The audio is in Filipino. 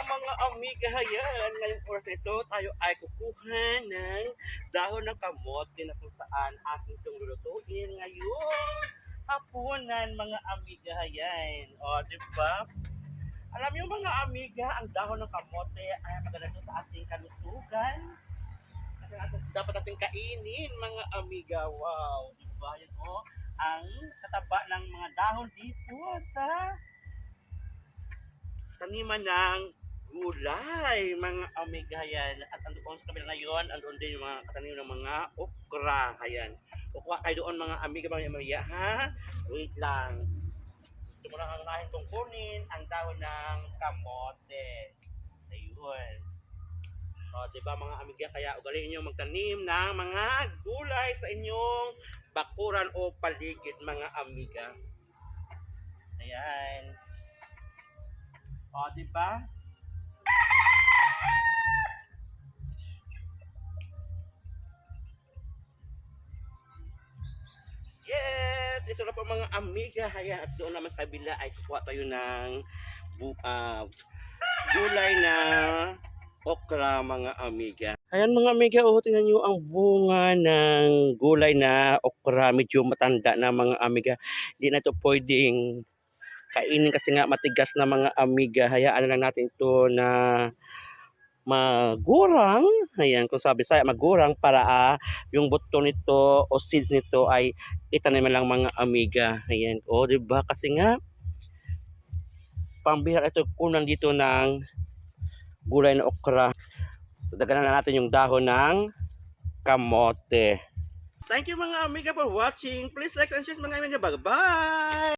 mga amiga, hayan. Ngayong oras na ito, tayo ay kukuha ng dahon ng kamote na kung saan ating itong lulutuin ngayong hapunan, mga amiga, hayan. O, di ba? Alam niyo mga amiga, ang dahon ng kamote ay maganda ito sa ating kalusugan. Kasi dapat natin kainin, mga amiga. Wow, di ba? Yan o, ang kataba ng mga dahon dito sa taniman ng gulay, mga amiga, yan. At andoon sa kabila ngayon, andoon din yung mga katanim ng mga okra, ayan. Kukuha kayo doon, mga amiga, mga amiga, ha? Wait lang. Ito mo lang ang unahin kong kunin, ang dahon ng kamote. Ayun. O, diba mga amiga, kaya ugaliin nyo magtanim ng mga gulay sa inyong bakuran o paligid, mga amiga. Ayan. O, diba? Yes! Ito na po mga amiga. Ayan, at doon naman sa kabila ay kukuha tayo ng gulay na okra, mga amiga. Ayan mga amiga, tingnan nyo ang bunga ng gulay na okra. Medyo matanda na, mga amiga. Hindi na ito pwedeng kainin kasi nga matigas na, mga amiga. Hayaan na lang natin ito na magurang. Ayan, kung sabi saya magurang para yung buto nito o seeds nito ay itanim lang, mga amiga. Ayan, o diba? Kasi nga pambihira ito kunan dito ng gulay na okra. Dagdagan na natin yung dahon ng kamote. Thank you mga amiga for watching. Please like and share, mga amiga. Bye-bye!